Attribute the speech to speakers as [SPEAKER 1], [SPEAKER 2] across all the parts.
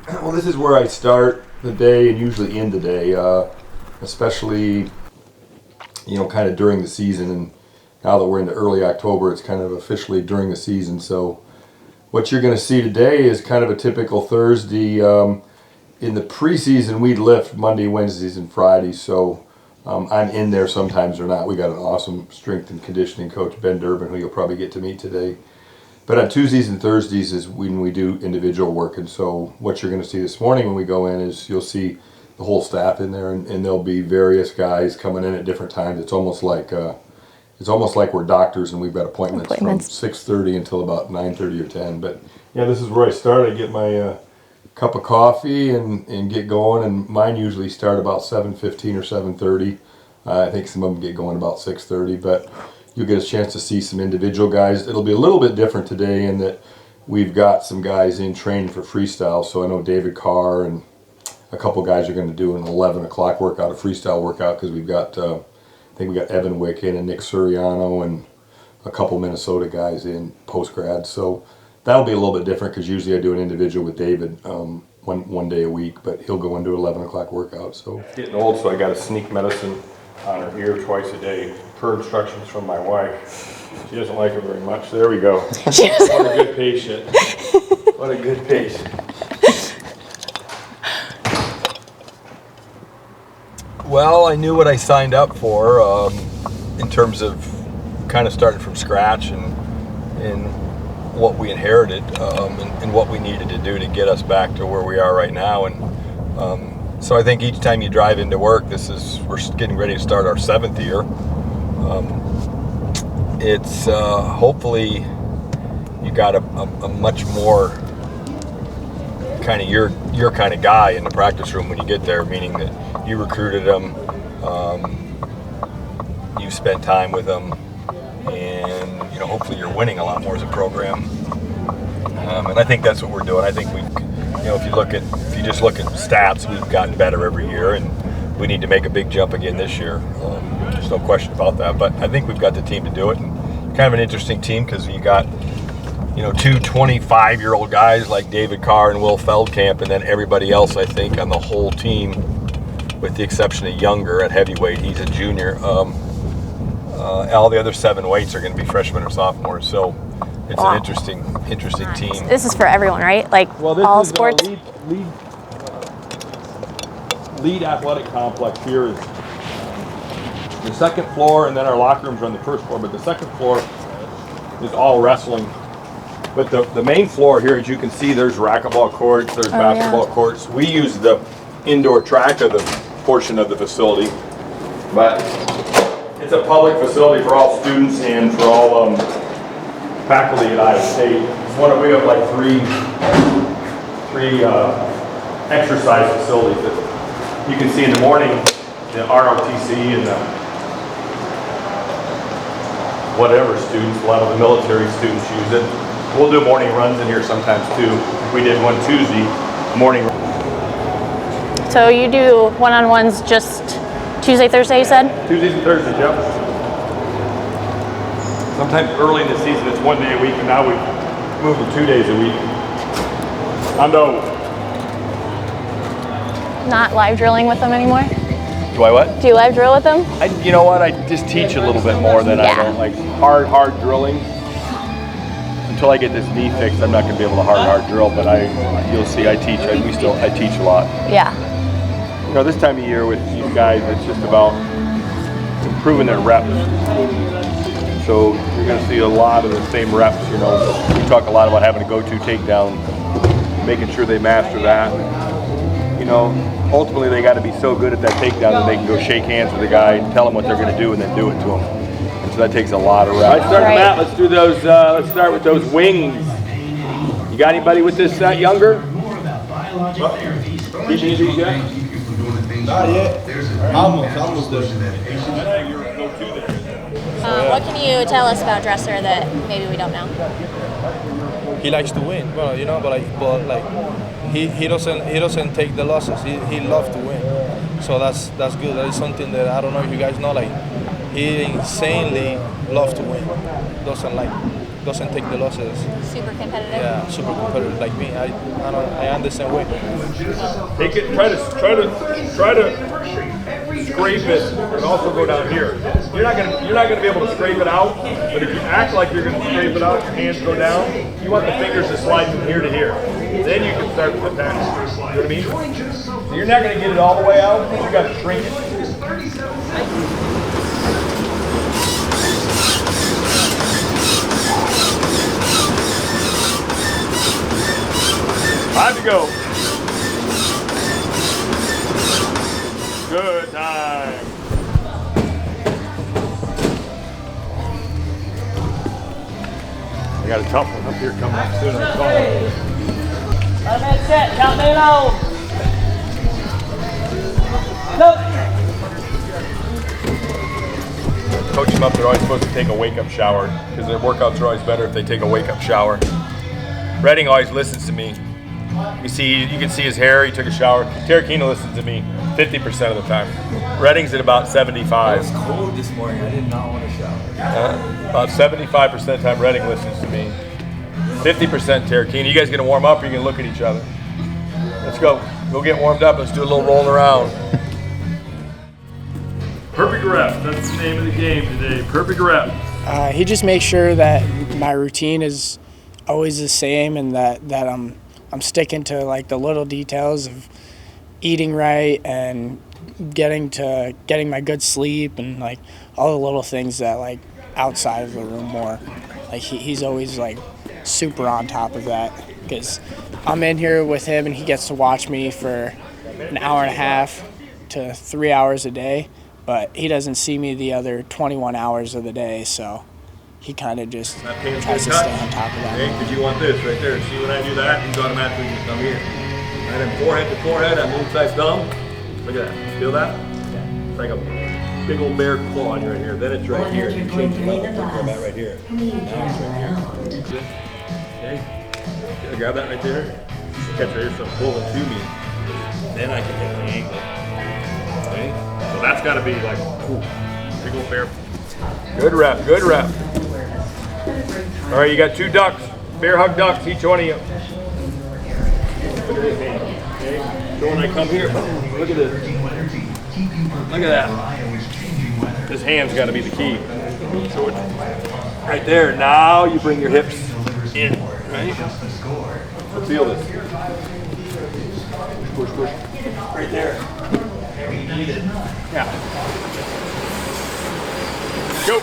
[SPEAKER 1] Well, this is where I start the day and usually end the day, especially, kind of during the season. And now that we're into early October, it's kind of officially during the season. So what you're going to see today is kind of a typical Thursday. In the preseason, we'd lift Monday, Wednesdays, and Fridays. So I'm in there sometimes or not. We got an awesome strength and conditioning coach, Ben Durbin, who you'll probably get to meet today. But on Tuesdays and Thursdays is when we do individual work. And so what you're going to see this morning when we go in is you'll see the whole staff in there, and there'll be various guys coming in at different times. It's almost like we're doctors and we've got appointments. From 6:30 until about 9:30 or 10. But yeah, this is where I start. I get my cup of coffee and get going, and mine usually start about 7:15 or 7:30. I think some of them get going about 6:30, but you'll get a chance to see some individual guys. It'll be a little bit different today in that we've got some guys in training for freestyle. So I know David Carr and a couple guys are going to do an 11 o'clock workout, a freestyle workout, because we've got, I think we got Evan Wick in and Nick Suriano and a couple Minnesota guys in post-grad. So that'll be a little bit different because usually I do an individual with David one day a week, but he'll go into 11 o'clock workout. So it's getting old, so I got to sneak medicine on her ear twice a day per instructions from my wife. She doesn't like it very much. There we go. What a good patient. What a good patient. Well, I knew what I signed up for in terms of kind of starting from scratch and what we inherited and what we needed to do to get us back to where we are right now. And so I think each time you drive into work, we're getting ready to start our 7th year. It's hopefully you got a much more kind of your kind of guy in the practice room when you get there, meaning that you recruited them, you spent time with them, and hopefully you're winning a lot more as a program. And I think that's what we're doing. I think if you just look at stats, we've gotten better every year, and we need to make a big jump again this year. There's no question about that. But I think we've got the team to do it, and kind of an interesting team because you got two 25-year-old guys like David Carr and Will Feldkamp, and then everybody else, I think, on the whole team, with the exception of Younger at heavyweight. He's a junior. All the other 7 weights are going to be freshmen or sophomores. So it's an interesting team.
[SPEAKER 2] This is for everyone, right? All sports?
[SPEAKER 1] Lead athletic complex here is the 2nd floor, and then our locker rooms are on the 1st floor. But the 2nd floor is all wrestling. But the main floor here, as you can see, there's racquetball courts, there's basketball courts. We use the indoor track of the portion of the facility, but it's a public facility for all students and for all faculty at Iowa State. We have like three exercise facilities that you can see in the morning. The ROTC and the whatever students, a lot of the military students use it. We'll do morning runs in here sometimes too. We did one Tuesday morning.
[SPEAKER 2] So you do one-on-ones just Tuesday, Thursday, you said?
[SPEAKER 1] Tuesdays and Thursdays, yep. Sometimes early in the season it's 1 day a week, and now we've moved to 2 days a week.
[SPEAKER 2] Not live drilling with them anymore?
[SPEAKER 1] Do I what?
[SPEAKER 2] Do you live drill with them?
[SPEAKER 1] You know what? I just teach a little bit more than I don't like hard drilling. Until I get this knee fixed, I'm not going to be able to hard drill. But you'll see, I teach. I teach a lot.
[SPEAKER 2] Yeah.
[SPEAKER 1] This time of year with these guys, it's just about improving their reps. So you're going to see a lot of the same reps. We talk a lot about having a go-to takedown, making sure they master that. Ultimately they got to be so good at that takedown that they can go shake hands with the guy and tell them what they're going to do and then do it to them. And so that takes a lot of reps. Let's do those. Let's start with those wings. You got anybody with this Younger?
[SPEAKER 3] Not yet. Almost there.
[SPEAKER 4] What can you tell us about Dresser that maybe we don't know?
[SPEAKER 3] He likes to win. Well, he doesn't take the losses. He loves to win. So that's good. That is something that I don't know if you guys know. He insanely loves to win. Doesn't like doesn't take the losses.
[SPEAKER 4] Super competitive.
[SPEAKER 3] Yeah, super competitive like me. I am the same way.
[SPEAKER 5] Take it. Try to scrape it, and also go down here. You're not gonna be able to scrape it out. But if you act like you're gonna scrape it out, your hands go down. You want the fingers to slide from here to here. Then you can start to attack. You know what I mean? So you're not gonna get it all the way out. You got to shrink it. Time to go. Good time. I got a tough one up here coming up soon.
[SPEAKER 6] Set, count me low. Look.
[SPEAKER 5] Coach them up, they're always supposed to take a wake-up shower because their workouts are always better if they take a wake-up shower. Redding always listens to me. You can see his hair, he took a shower. Terrakina listens to me 50% of the time. Redding's at about 75.
[SPEAKER 7] It was cold this morning, I did not want to shower.
[SPEAKER 5] About 75% of the time Redding listens to me. 50% Terrakina. You guys gonna warm up or you gonna look at each other? Let's go. Go get warmed up, let's do a little roll around. Perfect rep, that's the name of the game today. Perfect rep.
[SPEAKER 8] He just makes sure that my routine is always the same and that I'm sticking to like the little details of eating right and getting my good sleep and like all the little things that like outside of the room more. Like he's always like super on top of that because I'm in here with him and he gets to watch me for an hour and a half to 3 hours a day, but he doesn't see me the other 21 hours of the day, so he kind of just tries to stay on top of that.
[SPEAKER 5] Okay, because you want this right there. See when I do that, he's automatically going to come here. Right, then forehead to forehead, that moon-sized thumb. Look at that. Feel that? It's like a big old bear claw on you right here. Then it's right here. You change the level. Grab that right here. Now it's right here. Okay. Grab that right there. Catch right here, so pull it to me. Then I can get the angle. Okay? So that's got to be like, ooh, big old bear. Good rep, good rep. All right, you got 2 ducks, bear hug ducks, each one of you. Look at this hand, okay? So when I come here, look at this. Look at that. This hand's got to be the key. So it's right there. Now you bring your hips in, right? So feel this. Push, push. Right there. Yeah. Go.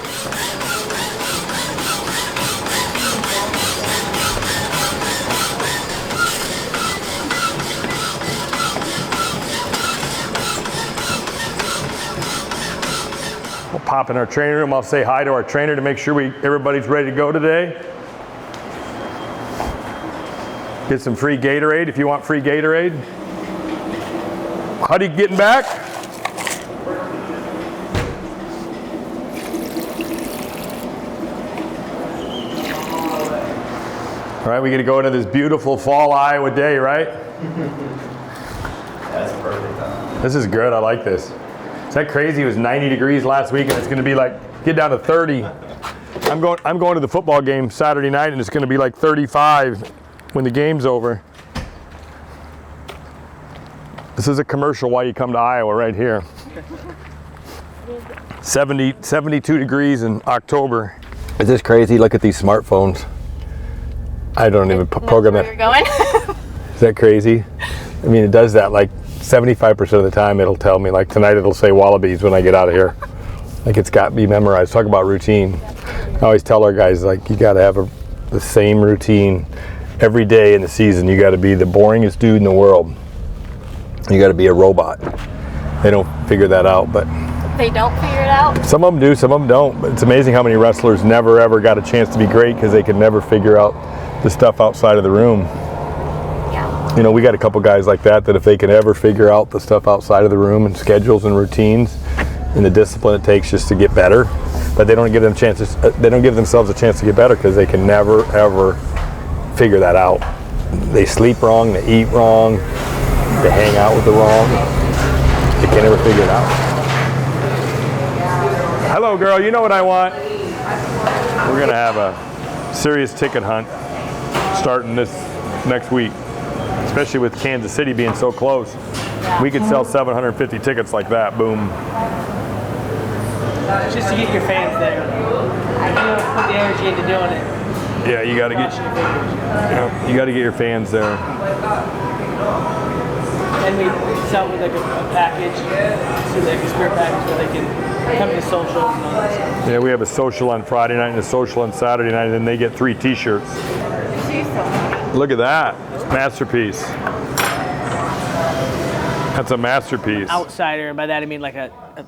[SPEAKER 5] We'll pop in our training room. I'll say hi to our trainer to make sure everybody's ready to go today. Get some free Gatorade if you want free Gatorade. How do you getting back? All right, we get to go into this beautiful fall Iowa day, right?
[SPEAKER 7] That's perfect.
[SPEAKER 5] This is good. I like this. Is that crazy? It was 90 degrees last week, and it's going to be like get down to 30. I'm going to the football game Saturday night, and it's going to be like 35 when the game's over. This is a commercial why you come to Iowa right here. 72 degrees in October. Is this crazy? Look at these smartphones. I don't even program
[SPEAKER 2] Where
[SPEAKER 5] that.
[SPEAKER 2] you're going?
[SPEAKER 5] Is that crazy? I mean, it does that like 75% of the time. It'll tell me, like tonight it'll say Wallabies when I get out of here. Like it's got me memorized. Talk about routine. I always tell our guys, like, you got to have the same routine every day in the season. You got to be the boringest dude in the world. You got to be a robot. They don't figure that out, but
[SPEAKER 2] They don't figure it out?
[SPEAKER 5] some of them do, some of them don't. But it's amazing how many wrestlers never ever got a chance to be great because they could never figure out the stuff outside of the room.
[SPEAKER 2] Yeah.
[SPEAKER 5] You know, we got a couple guys like that if they can ever figure out the stuff outside of the room and schedules and routines and the discipline it takes just to get better, but they don't give them chances. They don't give themselves a chance to get better because they can never ever figure that out. They sleep wrong, they eat wrong, they hang out with the wrong. They can't ever figure it out. Hello, girl. You know what I want? We're gonna have a
[SPEAKER 1] serious ticket hunt starting this next week, especially with Kansas City being so close. We could sell 750 tickets like that, boom.
[SPEAKER 6] Just to get your fans there. You put the energy into doing it.
[SPEAKER 1] Yeah, you gotta get your fans there.
[SPEAKER 6] And we sell with like a package, so like a spirit package where they can come to socials and all that stuff.
[SPEAKER 1] Yeah, we have a social on Friday night and a social on Saturday night, and then they get 3 t-shirts. Look at that, masterpiece. That's a masterpiece.
[SPEAKER 6] Outsider, and by that I mean like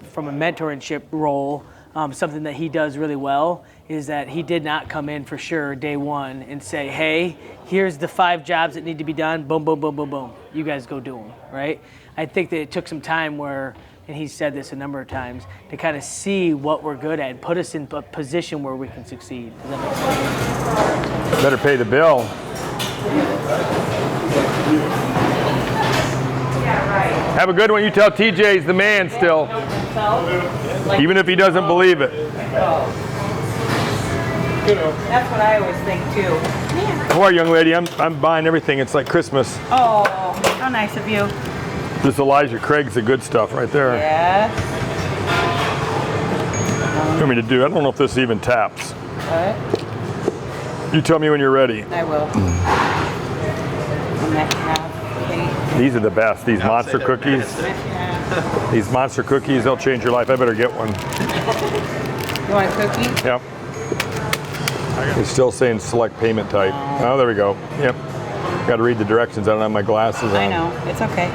[SPEAKER 6] from a mentorship role, something that he does really well is that he did not come in for sure day one and say, hey, here's the 5 jobs that need to be done, boom, boom, boom, boom, boom. You guys go do them, right? I think that it took some time where, and he's said this a number of times, to kind of see what we're good at and put us in a position where we can succeed. Does that make sense?
[SPEAKER 1] Better pay the bill. Have a good one. You tell TJ's the man still. Even if he doesn't believe it.
[SPEAKER 9] That's what I always think too.
[SPEAKER 1] How are you, young lady? I'm buying everything. It's like Christmas.
[SPEAKER 9] Oh, how nice of you.
[SPEAKER 1] This Elijah Craig's the good stuff right there.
[SPEAKER 9] Yes.
[SPEAKER 1] What do you want me to do? I don't know if this even taps.
[SPEAKER 9] What?
[SPEAKER 1] You tell me when you're ready.
[SPEAKER 9] I will. And that half,
[SPEAKER 1] These are the best. These monster cookies. These monster cookies, they'll change your life. I better get one.
[SPEAKER 9] You want a cookie?
[SPEAKER 1] Yep. It's still saying select payment type. Oh, there we go. Yep. Got to read the directions. I don't have my glasses on.
[SPEAKER 9] I know. It's okay.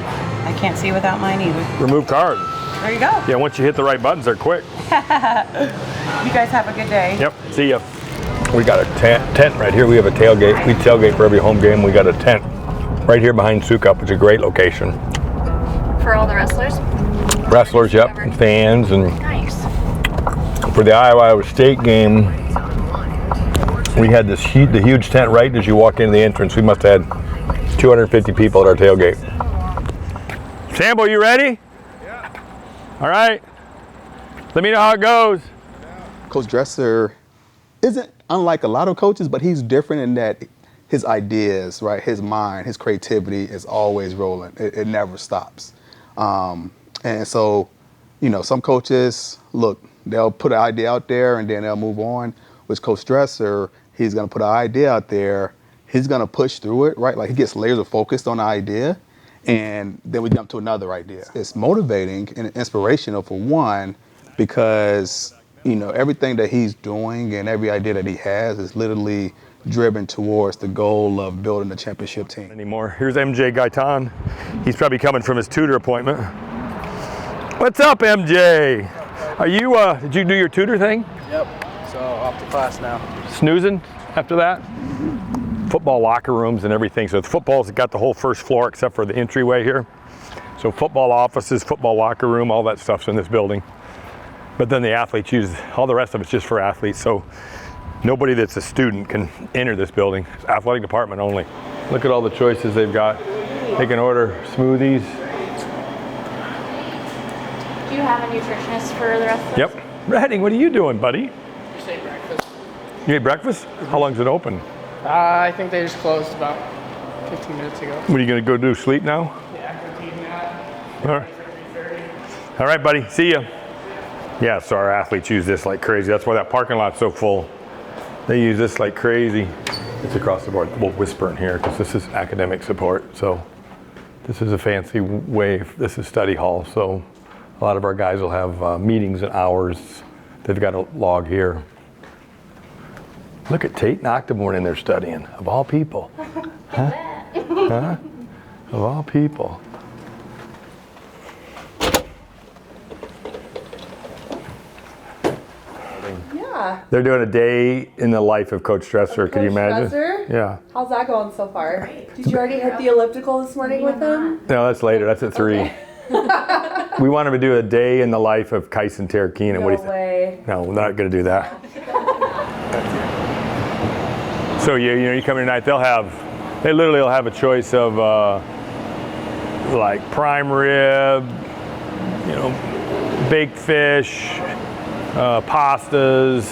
[SPEAKER 9] I can't see without mine either.
[SPEAKER 1] Remove card.
[SPEAKER 9] There you go.
[SPEAKER 1] Yeah, once you hit the right buttons, they're quick.
[SPEAKER 9] You guys have a good day.
[SPEAKER 1] Yep. See ya. We got a tent right here. We have a tailgate. We tailgate for every home game. We got a tent right here behind Sukup, which is a great location.
[SPEAKER 4] For all the wrestlers?
[SPEAKER 1] Wrestlers, yep, and fans, and
[SPEAKER 4] Nice.
[SPEAKER 1] for the Iowa State game, we had the huge tent right as you walk into the entrance. We must have had 250 people at our tailgate. Sambo, you ready? Yeah. All right. Let me know how it goes.
[SPEAKER 10] Coach Dresser isn't unlike a lot of coaches, but he's different in that his ideas, right, his mind, his creativity is always rolling. It never stops. And so, you know, some coaches, look, they'll put an idea out there and then they'll move on. With Coach Dresser, he's going to put an idea out there. He's going to push through it, right? Like he gets laser focused on the idea, and then we jump to another idea. It's motivating and inspirational for one, because, you know, everything that he's doing and every idea that he has is literally driven towards the goal of building a championship team.
[SPEAKER 1] Anymore. Here's MJ Gaitan. He's probably coming from his tutor appointment. What's up, MJ? Are you, did you do your tutor thing?
[SPEAKER 11] Yep, so off to class now.
[SPEAKER 1] Snoozing after that? Football locker rooms and everything. So the football's got the whole first floor except for the entryway here. So football offices, football locker room, all that stuff's in this building. But then the athletes use, all the rest of it's just for athletes. So nobody that's a student can enter this building. It's athletic department only. Look at all the choices they've got. They can order smoothies.
[SPEAKER 4] Do you have a nutritionist for the rest of us?
[SPEAKER 1] Yep. Redding, what are you doing, buddy?
[SPEAKER 11] Just ate breakfast.
[SPEAKER 1] You ate breakfast? How long's it open?
[SPEAKER 11] I think they just closed about 15 minutes ago.
[SPEAKER 1] What are you gonna go do, sleep now?
[SPEAKER 11] Yeah, I'm eating that.
[SPEAKER 1] All right. All right, buddy, see ya. Yeah, so our athletes use this like crazy. That's why that parking lot's so full. They use this like crazy. It's across the board. We'll whisper in here because this is academic support. So this is a fancy way. This is study hall. So a lot of our guys will have meetings and hours. They've got a log here. Look at Tate and Octomore in there studying, of all people. Huh? Huh? Of all people.
[SPEAKER 12] Yeah.
[SPEAKER 1] They're doing a day in the life of Coach Dresser. Can you imagine?
[SPEAKER 12] Dresser?
[SPEAKER 1] Yeah.
[SPEAKER 12] How's that going so far? Did you already hit the elliptical this morning with him?
[SPEAKER 1] No, that's later. That's at 3.
[SPEAKER 12] Okay.
[SPEAKER 1] We want him to do a day in the life of Kyson Terrakeen.
[SPEAKER 12] No
[SPEAKER 1] What do you
[SPEAKER 12] way.
[SPEAKER 1] think? No, we're not going to do that. So you come in tonight. They literally will have a choice of like prime rib, baked fish, pastas,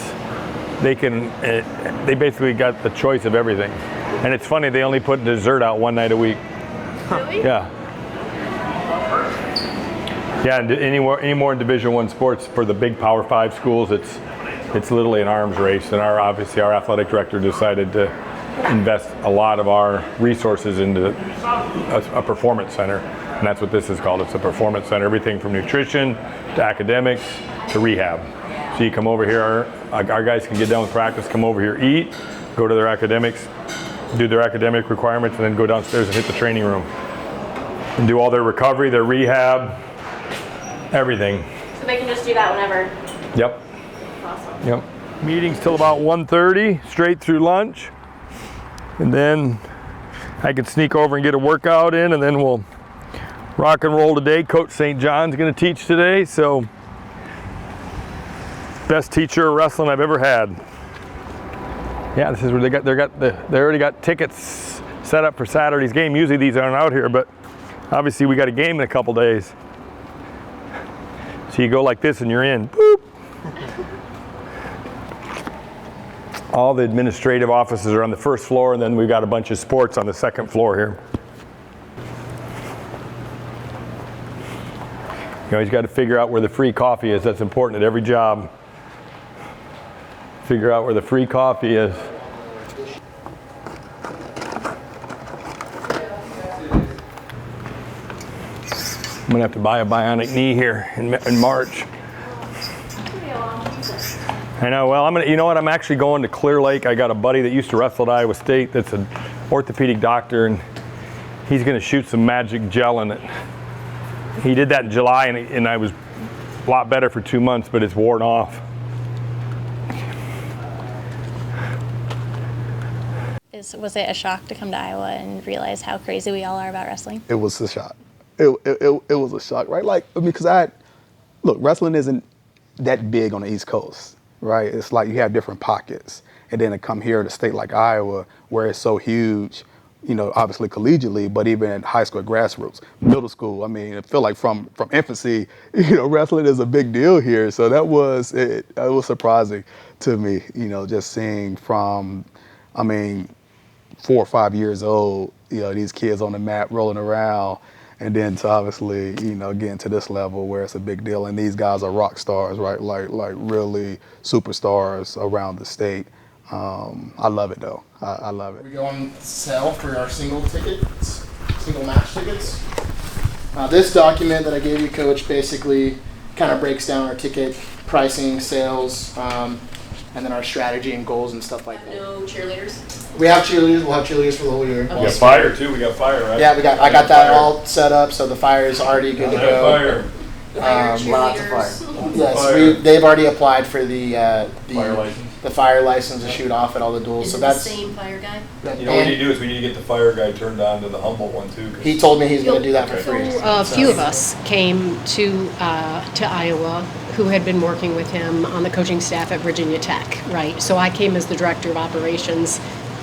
[SPEAKER 5] they basically got the choice of everything. And it's funny, they only put dessert out one night a week.
[SPEAKER 2] Really?
[SPEAKER 5] Yeah. Yeah, and any more in Division I sports for the big Power 5 schools, it's literally an arms race. And obviously our athletic director decided to invest a lot of our resources into a performance center. And that's what this is called. It's a performance center. Everything from nutrition to academics to rehab. So you come over here, our guys can get done with practice, come over here, eat, go to their academics, do their academic requirements, and then go downstairs and hit the training room. And do all their recovery, their rehab, everything.
[SPEAKER 2] So they can just do that whenever.
[SPEAKER 5] Yep.
[SPEAKER 2] Awesome.
[SPEAKER 5] Yep. Meetings till about 1:30, straight through lunch. And then I can sneak over and get a workout in, and then we'll rock and roll today. Coach St. John's gonna teach today, so best teacher of wrestling I've ever had. Yeah, this is where they already got tickets set up for Saturday's game. Usually these aren't out here, but obviously we got a game in a couple days. So you go like this and you're in. Boop. All the administrative offices are on the first floor, and then we've got a bunch of sports on the second floor here. You always got to figure out where the free coffee is. That's important at every job. Figure out where the free coffee is. I'm gonna have to buy a bionic knee here in March. I know. Well, you know what? I'm actually going to Clear Lake. I got a buddy that used to wrestle at Iowa State. That's an orthopedic doctor, and he's gonna shoot some magic gel in it. He did that in July, and I was a lot better for 2 months, but it's worn off.
[SPEAKER 4] Was it a shock to come to Iowa and realize how crazy we all are about wrestling?
[SPEAKER 10] It was a shock. It was a shock, right? Like, I mean, because look, wrestling isn't that big on the East Coast, right? It's like you have different pockets. And then to come here to a state like Iowa, where it's so huge, you know, obviously collegiately, but even in high school grassroots, middle school, I mean, I feel like from infancy, you know, wrestling is a big deal here. So it was surprising to me, you know, just seeing from, 4 or 5 years old, you know, these kids on the mat rolling around, and then to obviously, you know, getting to this level where it's a big deal. And these guys are rock stars, right? Like really superstars around the state. I love it though. I love it.
[SPEAKER 13] We go on sale for our single match tickets. This document that I gave you, Coach, basically kind of breaks down our ticket pricing, sales, and then our strategy and goals and stuff like that.
[SPEAKER 12] No cheerleaders?
[SPEAKER 13] We have cheerleaders. We'll have cheerleaders for the whole year.
[SPEAKER 5] We got fire too. We got fire, right?
[SPEAKER 13] Yeah, I got that all set up, so the fire is already good to go.
[SPEAKER 12] Lots of fire.
[SPEAKER 13] Yes, they've already applied for the
[SPEAKER 5] fire license.
[SPEAKER 13] The fire license to shoot off at all the duels.
[SPEAKER 12] Is
[SPEAKER 13] So
[SPEAKER 12] it
[SPEAKER 13] that's
[SPEAKER 12] the same fire guy?
[SPEAKER 5] You know what we need to do is we need to get the fire guy turned on to the Humboldt one too.
[SPEAKER 13] He told me he's going to do that for free.
[SPEAKER 14] A few of us came to Iowa who had been working with him on the coaching staff at Virginia Tech, right? So I came as the director of operations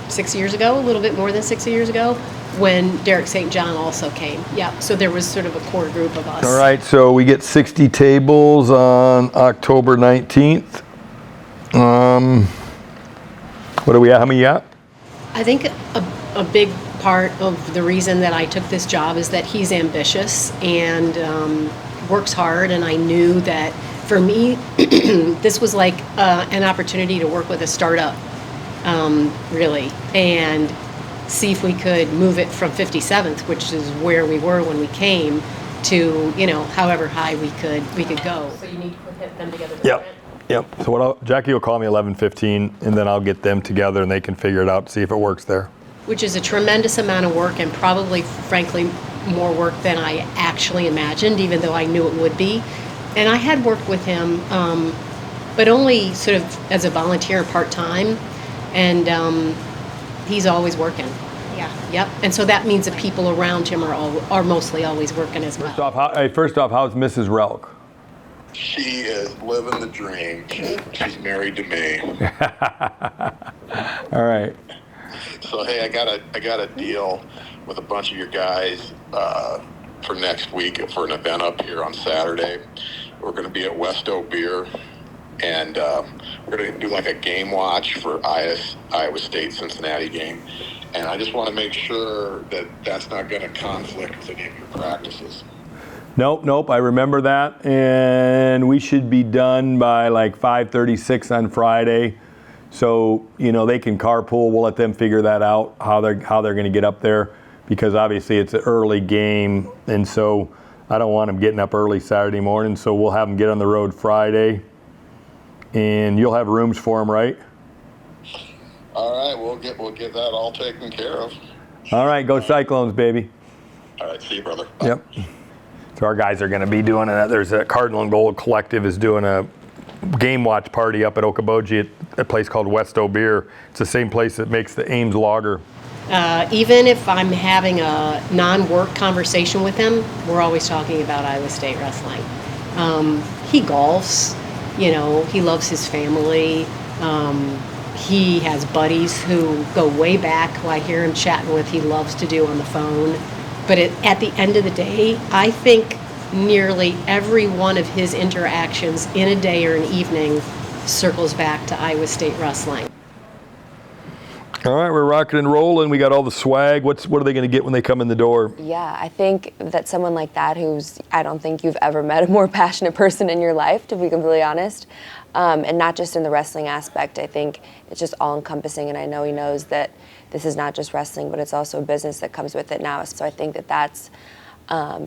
[SPEAKER 14] 6 years ago, a little bit more than 6 years ago, when Derek St. John also came. Yeah, so there was sort of a core group of us.
[SPEAKER 5] All right, so we get 60 tables on October 19th. What do we have? How many at?
[SPEAKER 14] I think a big part of the reason that I took this job is that he's ambitious and works hard, and I knew that for me, this was like an opportunity to work with a startup, really, and see if we could move it from 57th, which is where we were when we came, to, you know, however high we could go. So you need to put them together.
[SPEAKER 5] Yep. So Jackie will call me 11:15, and then I'll get them together, and they can figure it out, see if it works there.
[SPEAKER 14] Which is a tremendous amount of work, and probably, frankly, more work than I actually imagined, even though I knew it would be. And I had worked with him, but only sort of as a volunteer part-time, and he's always working. Yeah. Yep. And so that means the people around him are mostly always working as well.
[SPEAKER 5] First off, how's Mrs. Relk?
[SPEAKER 15] She is living the dream. She's married to me.
[SPEAKER 5] All right.
[SPEAKER 15] So hey, I got a deal with a bunch of your guys for next week for an event up here on Saturday. We're going to be at Westo Beer and we're going to do like a game watch for Iowa State Cincinnati game. And I just want to make sure that that's not going to conflict with any of your practices.
[SPEAKER 1] Nope, I remember that. And we should be done by like 5:36 on Friday. So, they can carpool. We'll let them figure that out, how they're going to get up there, because obviously it's an early game. And so I don't want them getting up early Saturday morning. So we'll have them get on the road Friday. And you'll have rooms for them, right?
[SPEAKER 15] All right, we'll get that all taken care of.
[SPEAKER 1] All right, go Cyclones, baby.
[SPEAKER 15] All right, see you, brother. Bye.
[SPEAKER 1] Yep. So our guys are going to be doing it. There's a Cardinal and Gold Collective is doing a game watch party up at Okoboji at a place called Westo Beer. It's the same place that makes the Ames Lager.
[SPEAKER 14] Even if I'm having a non-work conversation with him, we're always talking about Iowa State wrestling. He golfs, he loves his family. He has buddies who go way back, who I hear him chatting with, he loves to do on the phone. But at the end of the day, I think nearly every one of his interactions in a day or an evening circles back to Iowa State wrestling.
[SPEAKER 1] All right, we're rocking and rolling. We got all the swag. What are they going to get when they come in the door?
[SPEAKER 12] Yeah, I think that someone like that I don't think you've ever met a more passionate person in your life, to be completely honest. And not just in the wrestling aspect. I think it's just all encompassing, and I know he knows that this is not just wrestling, but it's also a business that comes with it now. So I think that that's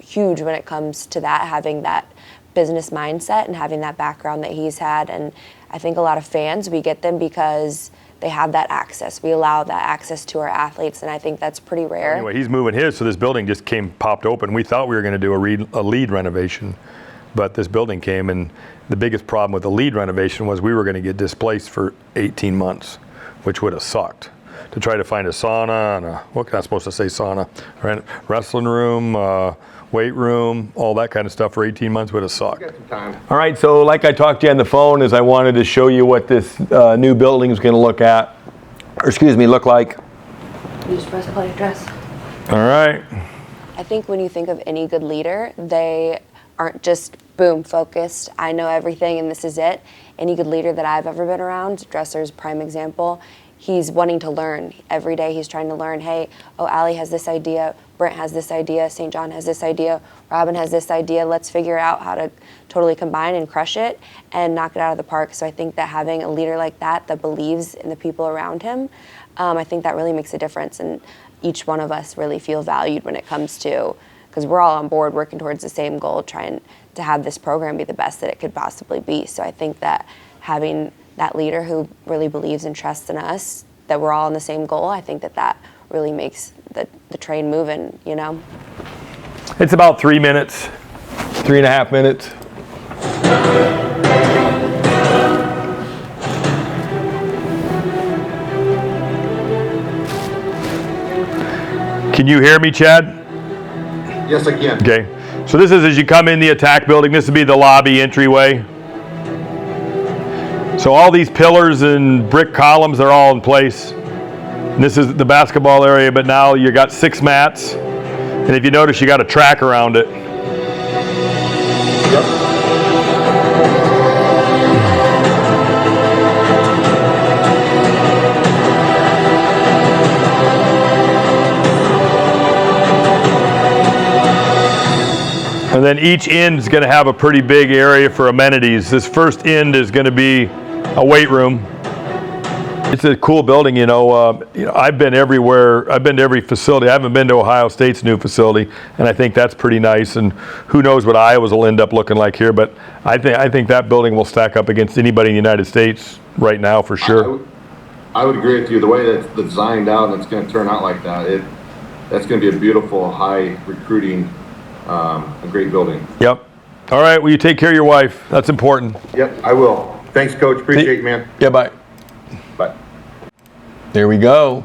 [SPEAKER 12] huge when it comes to that, having that business mindset and having that background that he's had. And I think a lot of fans, we get them because they have that access. We allow that access to our athletes, and I think that's pretty rare.
[SPEAKER 1] Anyway, he's moving his, so this building just popped open. We thought we were going to do a lead renovation, but this building came, and the biggest problem with the lead renovation was we were going to get displaced for 18 months, which would have sucked. To try to find a sauna and what am I supposed to say, sauna, right? Wrestling room, weight room, all that kind of stuff for 18 months would have sucked. All right, so like I talked to you on the phone, is I wanted to show you what this new building is going to look like.
[SPEAKER 12] You just press play, address.
[SPEAKER 1] All right.
[SPEAKER 12] I think when you think of any good leader, they aren't just boom focused, I know everything and this is it. Any good leader that I've ever been around, Dresser's prime example, he's wanting to learn. Every day he's trying to learn, hey, Allie has this idea, Brent has this idea, St. John has this idea, Robin has this idea, let's figure out how to totally combine and crush it and knock it out of the park. So I think that having a leader like that believes in the people around him, I think that really makes a difference, and each one of us really feel valued when it comes to, because we're all on board working towards the same goal, trying to have this program be the best that it could possibly be. So I think that having that leader who really believes and trusts in us, that we're all on the same goal, I think that really makes the train moving,
[SPEAKER 1] It's about 3 minutes, 3.5 minutes. Can you hear me, Chad?
[SPEAKER 10] Yes, I can.
[SPEAKER 1] Okay. So this is as you come in the attack building. This would be the lobby entryway. So all these pillars and brick columns are all in place. And this is the basketball area, but now you got 6 mats. And if you notice, you got a track around it.
[SPEAKER 10] Yep.
[SPEAKER 1] And then each end is going to have a pretty big area for amenities. This first end is going to be a weight room. It's a cool building, I've been everywhere. I've been to every facility. I haven't been to Ohio State's new facility, and I think that's pretty nice. And who knows what Iowa's will end up looking like here, but I think that building will stack up against anybody in the United States right now for sure.
[SPEAKER 16] I would agree with you. The way that's designed out and it's going to turn out like that, that's going to be a beautiful, high recruiting, a great building.
[SPEAKER 1] Yep. All right. Well, you take care of your wife. That's important.
[SPEAKER 16] Yep, I will. Thanks, Coach. Appreciate you, man.
[SPEAKER 1] Yeah, bye.
[SPEAKER 16] Bye.
[SPEAKER 1] There we go.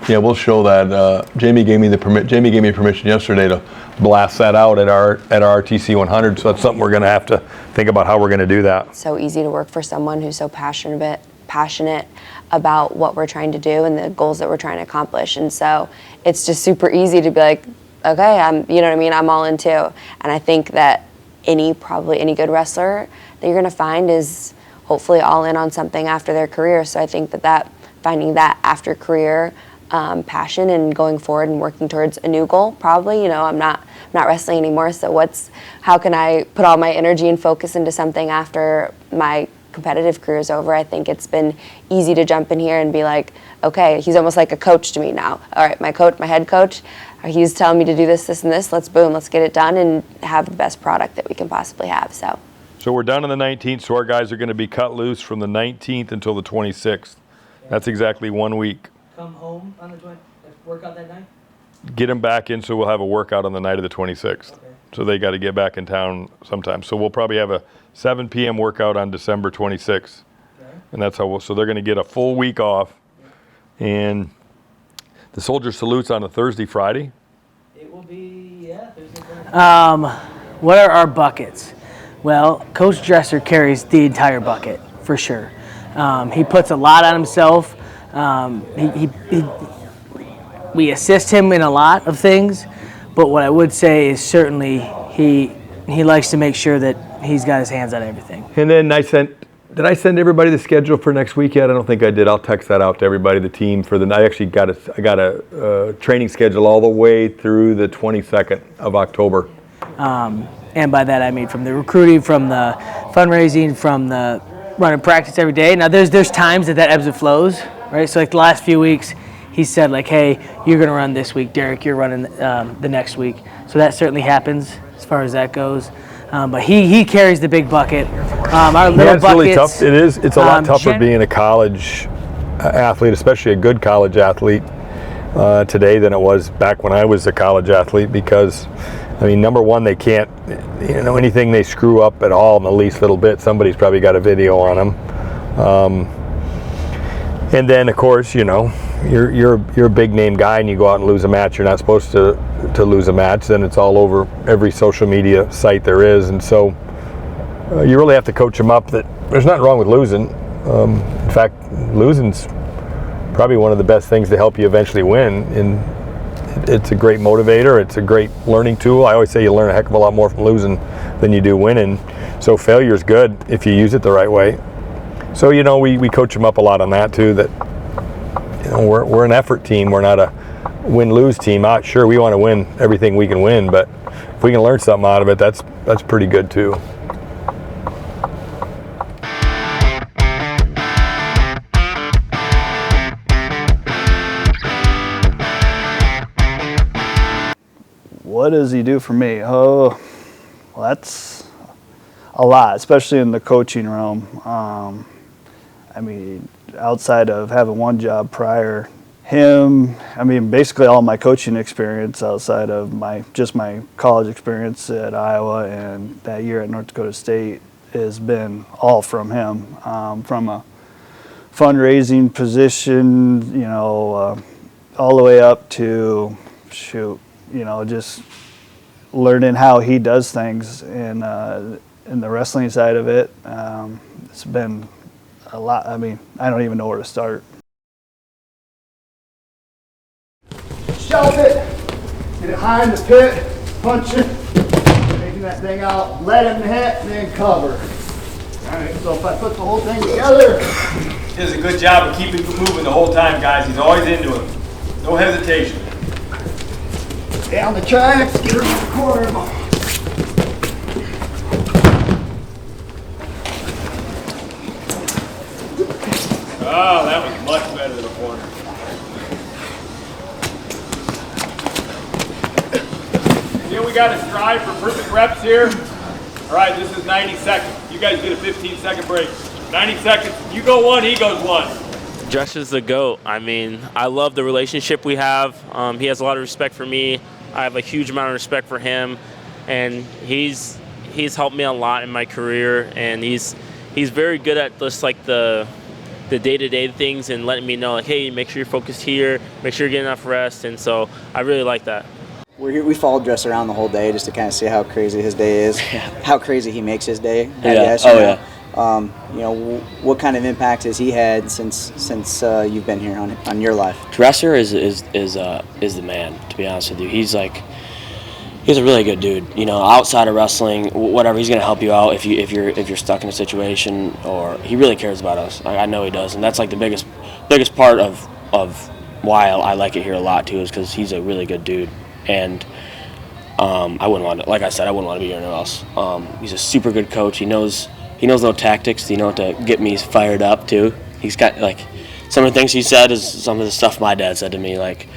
[SPEAKER 1] Yeah, we'll show that. Jamie gave me permission yesterday to blast that out at our RTC 100. So that's something we're going to have to think about how we're going to do that.
[SPEAKER 12] It's so easy to work for someone who's so passionate about what we're trying to do and the goals that we're trying to accomplish. And so it's just super easy to be like, okay, I'm all in too. And I think that any good wrestler that you're going to find is hopefully all in on something after their career. So I think that finding that after career passion and going forward and working towards a new goal, probably, I'm not wrestling anymore. So how can I put all my energy and focus into something after my competitive career is over? I think it's been easy to jump in here and be like, okay, he's almost like a coach to me now. All right, my head coach, he's telling me to do this, this, and this. Let's get it done and have the best product that we can possibly have.
[SPEAKER 5] So we're done on the 19th, so our guys are going to be cut loose from the 19th until the 26th. That's exactly 1 week.
[SPEAKER 6] Come home on the workout that night?
[SPEAKER 5] Get them back in, so we'll have a workout on the night of the 26th. Okay. So they got to get back in town sometime. So we'll probably have a 7 p.m. workout on December 26th. Okay. And that's how so they're going to get a full week off. Yeah. And the soldier salutes on a Thursday, Friday?
[SPEAKER 6] It will be, Thursday, Friday. What are our buckets? Well, Coach Dresser carries the entire bucket, for sure. He puts a lot on himself. We assist him in a lot of things, but what I would say is certainly he likes to make sure that he's got his hands on everything.
[SPEAKER 5] And then did I send everybody the schedule for next week yet? I don't think I did. I'll text that out to everybody, the team I actually got a training schedule all the way through the 22nd of October.
[SPEAKER 6] And by that I mean from the recruiting, from the fundraising, from the running practice every day. Now there's times that ebbs and flows, right? So like the last few weeks, he said like, hey, you're going to run this week, Derek, you're running the next week. So that certainly happens as far as that goes. But he carries the big bucket. Our little
[SPEAKER 5] it's
[SPEAKER 6] buckets,
[SPEAKER 5] really tough. It's a lot tougher being a college athlete, especially a good college athlete today than it was back when I was a college athlete, because number one, they can't, anything they screw up at all in the least little bit, somebody's probably got a video on them. And then, of course, you're a big name guy and you go out and lose a match. You're not supposed to lose a match. Then it's all over every social media site there is. And so you really have to coach them up that there's nothing wrong with losing. In fact, losing's probably one of the best things to help you eventually win. And it's a great motivator. It's a great learning tool. I always say you learn a heck of a lot more from losing than you do winning. So failure's good if you use it the right way. So, we coach them up a lot on that too, that, we're an effort team. We're not a win-lose team. Sure, we want to win everything we can win, but if we can learn something out of it, that's pretty good too.
[SPEAKER 17] What does he do for me? Oh, well, that's a lot, especially in the coaching realm. Outside of having one job prior, basically all my coaching experience outside of my college experience at Iowa and that year at North Dakota State has been all from him. From a fundraising position, all the way up to just learning how he does things in the wrestling side of it. It's been a lot. I don't even know where to start.
[SPEAKER 13] Shove it, get it high in the pit, punch it, taking that thing out, let him hit, and then cover. All right, so if I put the whole thing together.
[SPEAKER 5] He does a good job of keeping it moving the whole time, guys. He's always into it. No hesitation.
[SPEAKER 13] Down the tracks, get her in the corner.
[SPEAKER 5] Oh, that was much better than a corner. Then we got to strive for perfect reps here. All right, this is 90 seconds. You guys get a 15-second break. 90 seconds. You go one, he goes one.
[SPEAKER 18] Dresser's the GOAT. I love the relationship we have. He has a lot of respect for me. I have a huge amount of respect for him, and he's helped me a lot in my career, and he's very good at just like the day-to-day things and letting me know, like, hey, make sure you're focused here, make sure you're getting enough rest, and so I really like that.
[SPEAKER 19] We followed Dresser around the whole day just to kind of see how crazy his day is, how crazy he makes his day.
[SPEAKER 18] Yeah.
[SPEAKER 19] What kind of impact has he had since you've been here on your life?
[SPEAKER 18] Dresser is the man, to be honest with you.
[SPEAKER 20] He's a really good dude. You know, outside of wrestling, whatever, he's gonna help you out if you're stuck in a situation, or he really cares about us. I know he does, and that's like the biggest part of why I like it here a lot too, is because he's a really good dude. And I wouldn't want to, like I said, I wouldn't want to be anywhere else. He's a super good coach. He knows little tactics. You know, to get me fired up too. He's got like some of the things he said is some of the stuff my dad said to me, like,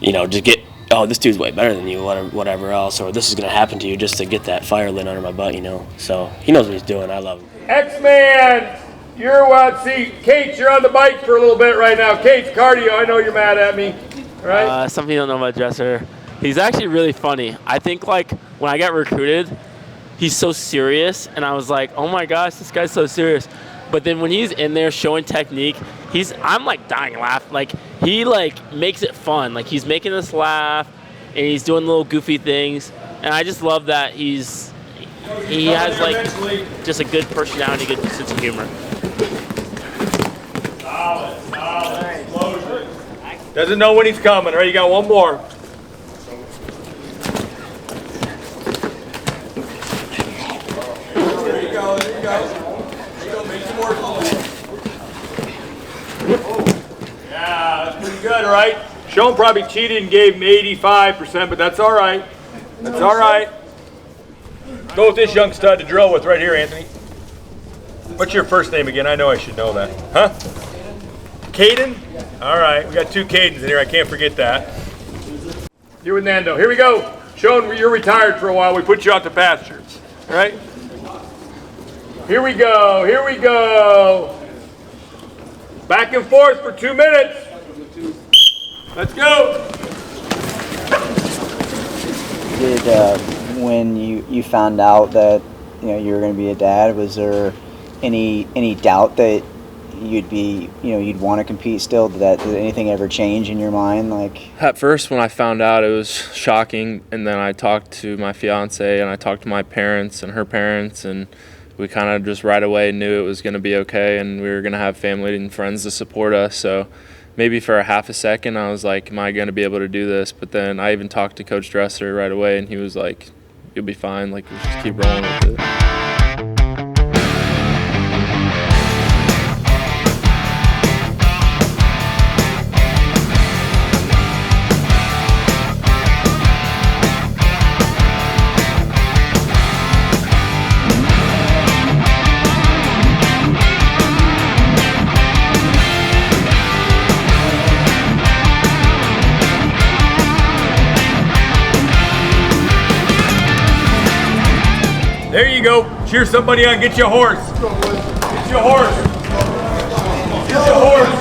[SPEAKER 20] you know, just get. Oh, this dude's way better than you, whatever else, or this is going to happen to you, just to get that fire lit under my butt, you know. So he knows what he's doing. I love him.
[SPEAKER 5] X-Man, you're see, Kate, you're on the bike for a little bit right now. Kate's cardio, I know you're mad at me, right?
[SPEAKER 18] Something you don't know about Dresser. He's actually really funny. I think, like, when I got recruited, he's so serious, and I was like, oh my gosh, this guy's so serious. But then when he's in there showing technique, I'm like dying laugh. Like, he like makes it fun. Like, he's making us laugh, and he's doing little goofy things. And I just love that he has like just a good personality, good sense of humor.
[SPEAKER 5] Solid, explosion. Doesn't know when he's coming. All right, you got one more. There you go. There you go. Make some more calls. Yeah, that's pretty good, right? Sean probably cheated and gave him 85%, but that's all right. That's all right. Go with this young stud to drill with right here, Anthony. What's your first name again? I know I should know that. Huh? Caden? All right, we got two Cadens in here. I can't forget that. You with Nando. Here we go. Sean, you're retired for a while. We put you out to pasture. All right? Here we go. Here we go. Back and forth for 2 minutes. Let's go.
[SPEAKER 19] When you found out that you were going to be a dad, was there any doubt that you'd want to compete still? Did anything ever change in your mind? Like,
[SPEAKER 21] at first, when I found out, it was shocking, and then I talked to my fiance and I talked to my parents and her parents, and we kind of just right away knew it was going to be okay, and we were going to have family and friends to support us. So maybe for a half a second I was like, am I going to be able to do this? But then I even talked to Coach Dresser right away, and he was like, you'll be fine, like, we just keep rolling with it.
[SPEAKER 5] There you go. Cheer somebody on. Get your horse. Get your horse. Get your horse.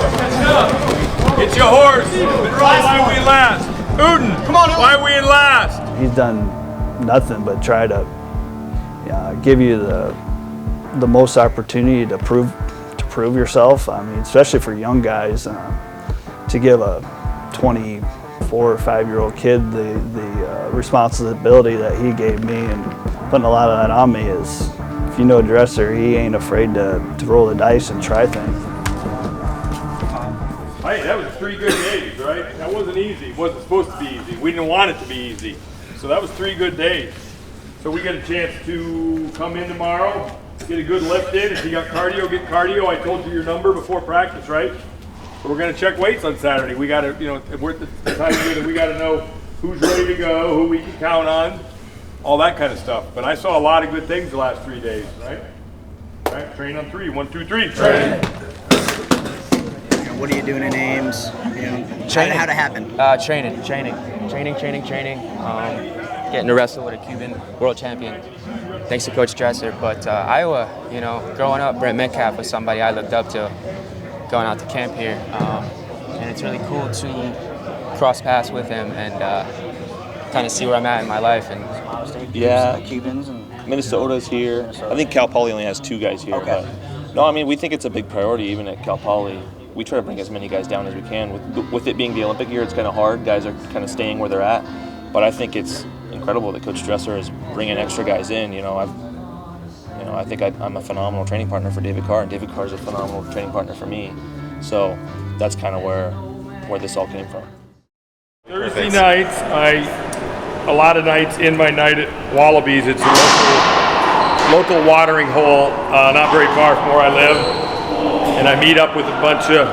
[SPEAKER 5] Get your horse. Why we last? Uden, come on. Why we in last?
[SPEAKER 17] He's done nothing but try to give you the most opportunity to prove yourself. I mean, especially for young guys, to give a 24 or 5-year-old kid the responsibility that he gave me, and putting a lot of that on me is, if you know Dresser, he ain't afraid to roll the dice and try things.
[SPEAKER 5] Hey, that was 3 good days, right? That wasn't easy. It wasn't supposed to be easy. We didn't want it to be easy. So that was 3 good days. So we get a chance to come in tomorrow, get a good lift in. If you got cardio, get cardio. I told you your number before practice, right? So we're going to check weights on Saturday. We got to, we're at the time that we got to know who's ready to go, who we can count on, all that kind of stuff. But I saw a lot of good things the last 3 days, right? All right, train on 3. 1, 2, 3. Train.
[SPEAKER 19] what are you doing in Ames? How'd it happen?
[SPEAKER 22] Training. Getting to wrestle with a Cuban world champion. Thanks to Coach Dresser. But Iowa, growing up, Brent Metcalf was somebody I looked up to going out to camp here. And it's really cool to cross paths with him and kind of see where I'm at in my life. And
[SPEAKER 23] yeah,
[SPEAKER 19] Cubans and
[SPEAKER 23] Minnesota's here. I think Cal Poly only has 2 guys here.
[SPEAKER 19] Okay.
[SPEAKER 23] But no, I mean, we think it's a big priority even at Cal Poly. We try to bring as many guys down as we can. With it being the Olympic year, it's kind of hard. Guys are kind of staying where they're at. But I think it's incredible that Coach Dresser is bringing extra guys in. I think I'm a phenomenal training partner for David Carr, and David Carr is a phenomenal training partner for me. So that's kind of where this all came from.
[SPEAKER 5] Thursday nights, a lot of nights in my night at Wallabies. It's a local watering hole, not very far from where I live. And I meet up with a bunch of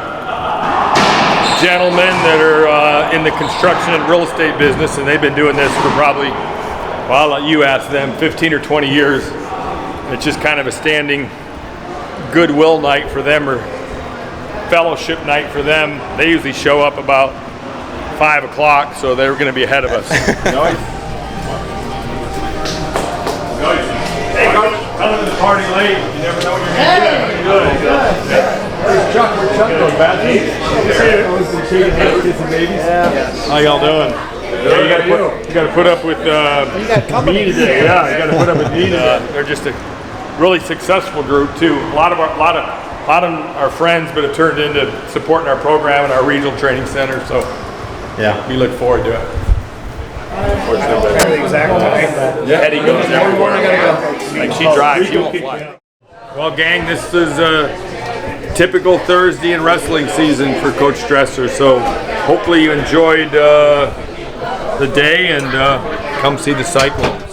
[SPEAKER 5] gentlemen that are in the construction and real estate business, and they've been doing this for probably, well, I'll let you ask them, 15 or 20 years. It's just kind of a standing goodwill night for them, or fellowship night for them. They usually show up about 5 o'clock, so they're going to be ahead of us. Hey, Coach, coming to the party late. You never know what you're going to get. Good. Where's Chuck? Where's Chuck going? Bathroom? How y'all doing? Yeah, you got to put up with me today. Yeah, you got to put up with me today. They're just a really successful group too. A lot of our friends, but have turned into supporting our program and our regional training center. So yeah, we look forward to it. Eddie goes everywhere. Like she drives, she won't fly. Well, gang, this is a typical Thursday in wrestling season for Coach Dresser. So hopefully you enjoyed the day, and come see the Cyclones.